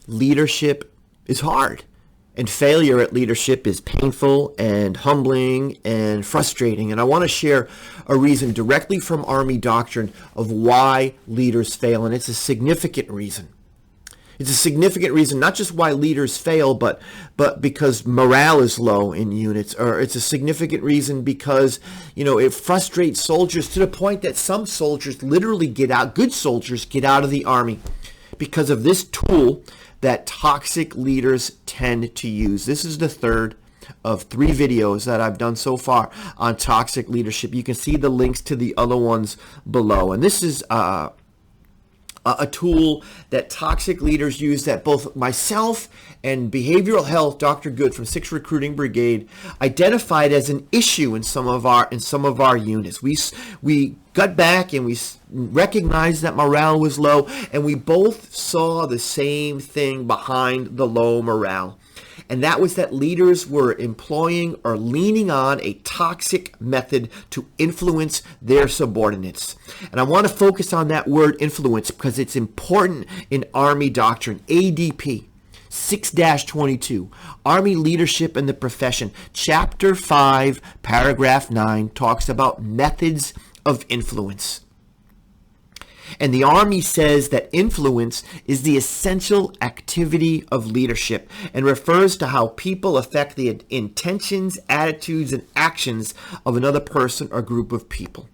leadership is hard. And failure at leadership is painful and humbling and frustrating. And I want to share a reason directly from Army doctrine of why leaders fail. And it's a significant reason. It's a significant reason, not just why leaders fail, but because morale is low in units. Or it's a significant reason because, it frustrates soldiers to the point that some soldiers literally good soldiers get out of the Army because of this tool that toxic leaders tend to use. This is the third of 3 videos that I've done so far on toxic leadership. You can see the links to the other ones below. And this is a tool that toxic leaders use that both myself and behavioral health, Dr. Good from 6th Recruiting Brigade, identified as an issue in some of our units. We got back and we recognized that morale was low, and we both saw the same thing behind the low morale. And that was that leaders were employing or leaning on a toxic method to influence their subordinates. And I want to focus on that word influence because it's important in Army doctrine. ADP 6-22, Army Leadership and the Profession, Chapter 5, Paragraph 9, talks about methods of influence. And the Army says that influence is the essential activity of leadership and refers to how people affect the intentions, attitudes, and actions of another person or group of people.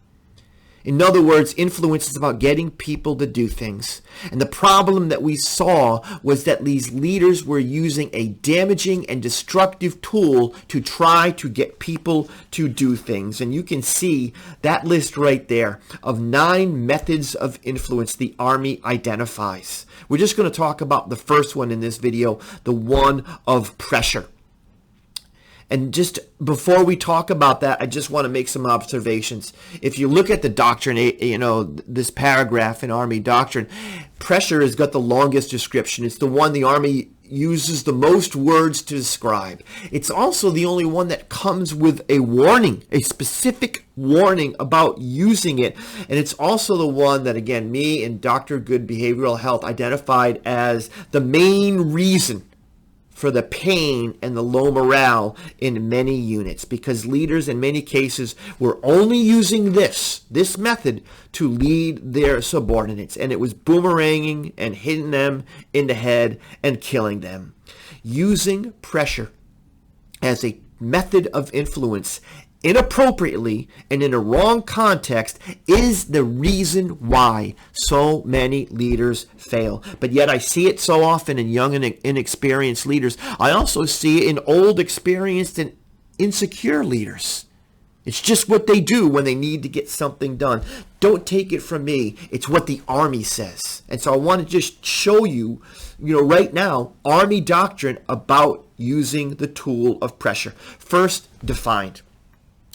In other words, influence is about getting people to do things. And the problem that we saw was that these leaders were using a damaging and destructive tool to try to get people to do things. And you can see that list right there of 9 methods of influence the Army identifies. We're just going to talk about the first one in this video, the one of pressure. And just before we talk about that, I just want to make some observations. If you look at the doctrine, this paragraph in Army doctrine, pressure has got the longest description. It's the one the Army uses the most words to describe. It's also the only one that comes with a warning, a specific warning about using it. And it's also the one that, again, me and Dr. Good Behavioral Health identified as the main reason for the pain and the low morale in many units, because leaders in many cases were only using this method to lead their subordinates, and it was boomeranging and hitting them in the head and killing them. Using pressure as a method of influence inappropriately and in a wrong context is the reason why so many leaders fail. But yet I see it so often in young and inexperienced leaders. I also see it in old, experienced, and insecure leaders. It's just what they do when they need to get something done. Don't take it from me. It's what the Army says. And so I want to just show you, right now, Army doctrine about using the tool of pressure. First, defined.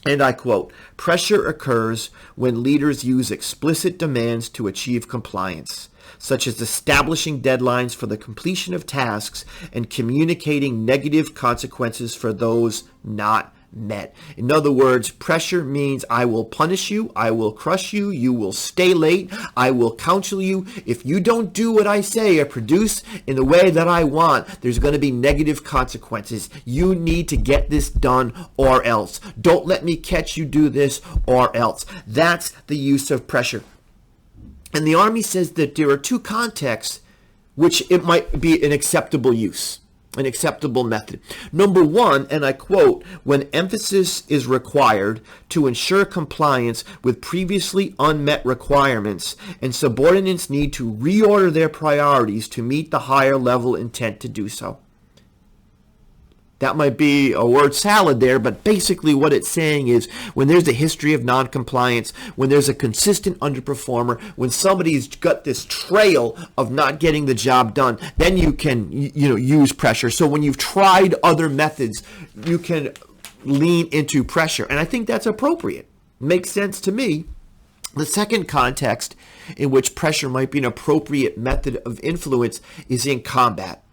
And I quote, pressure occurs when leaders use explicit demands to achieve compliance, such as establishing deadlines for the completion of tasks and communicating negative consequences for those not met. In other words, pressure means I will punish you, I will crush you, you will stay late, I will counsel you. If you don't do what I say or produce in the way that I want, there's going to be negative consequences. You need to get this done or else. Don't let me catch you do this or else. That's the use of pressure. And the Army says that there are 2 contexts which it might be an acceptable use. An acceptable method. Number 1, and I quote, when emphasis is required to ensure compliance with previously unmet requirements and subordinates need to reorder their priorities to meet the higher level intent to do so. That might be a word salad there, but basically what it's saying is when there's a history of noncompliance, when there's a consistent underperformer, when somebody's got this trail of not getting the job done, then you can use pressure. So when you've tried other methods, you can lean into pressure. And I think that's appropriate. Makes sense to me. The second context in which pressure might be an appropriate method of influence is in combat.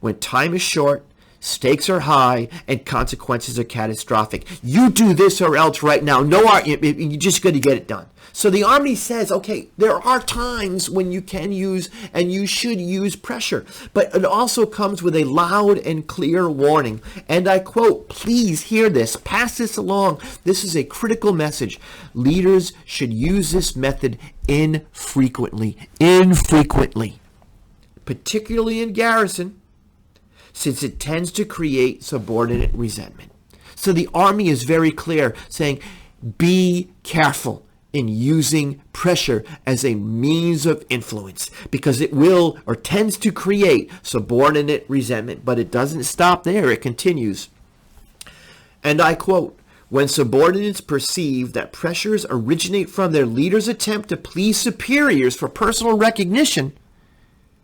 When time is short, Stakes are high and consequences are catastrophic. You do this or else right now. No, you're just going to get it done. So the Army says, okay, there are times when you can use and you should use pressure, but it also comes with a loud and clear warning. And I quote, please hear this, pass this along. This is a critical message. Leaders should use this method infrequently, particularly in garrison, since it tends to create subordinate resentment. So the Army is very clear, saying, be careful in using pressure as a means of influence, because it will or tends to create subordinate resentment. But it doesn't stop there. It continues. And I quote, when subordinates perceive that pressures originate from their leader's attempt to please superiors for personal recognition,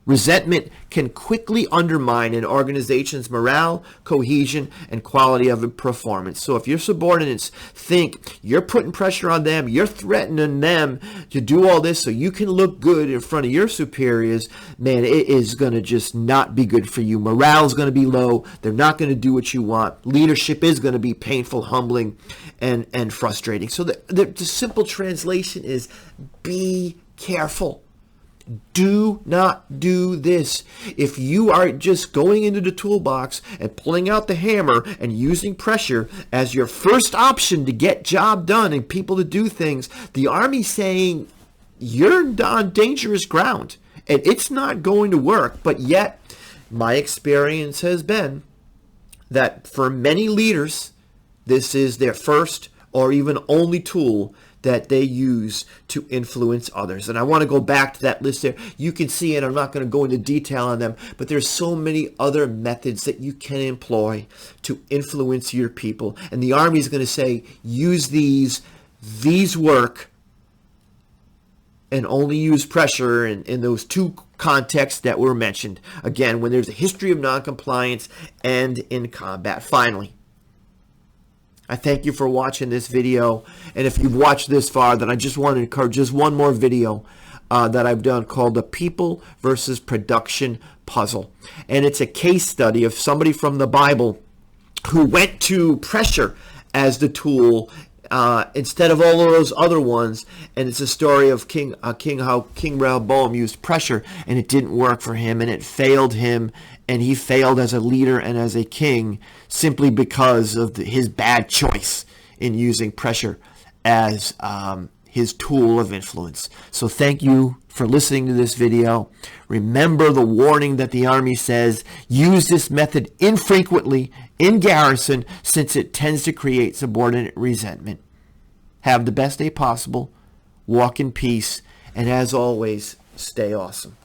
resentment can quickly undermine an organization's morale, cohesion, and quality of performance. So if your subordinates think you're putting pressure on them, you're threatening them to do all this so you can look good in front of your superiors, man, it is going to just not be good for you. Morale is going to be low. They're not going to do what you want. Leadership is going to be painful, humbling, and frustrating. So the simple translation is be careful. Do not do this. If you are just going into the toolbox and pulling out the hammer and using pressure as your first option to get job done and people to do things, the Army's saying you're on dangerous ground and it's not going to work. But yet, my experience has been that for many leaders, this is their first or even only tool that they use to influence others. And I want to go back to that list there. You can see it. I'm not going to go into detail on them, but there's so many other methods that you can employ to influence your people. And the Army is going to say, use these work, and only use pressure in those two contexts that were mentioned. Again, when there's a history of noncompliance and in combat. Finally, I thank you for watching this video. And if you've watched this far, then I just want to encourage just one more video that I've done called the People versus Production Puzzle. And it's a case study of somebody from the Bible who went to pressure as the tool instead of all of those other ones. And it's a story of how King Rehoboam used pressure and it didn't work for him and it failed him. And he failed as a leader and as a king simply because of his bad choice in using pressure as his tool of influence. So thank you for listening to this video. Remember the warning that the Army says, use this method infrequently in garrison since it tends to create subordinate resentment. Have the best day possible. Walk in peace. And as always, stay awesome.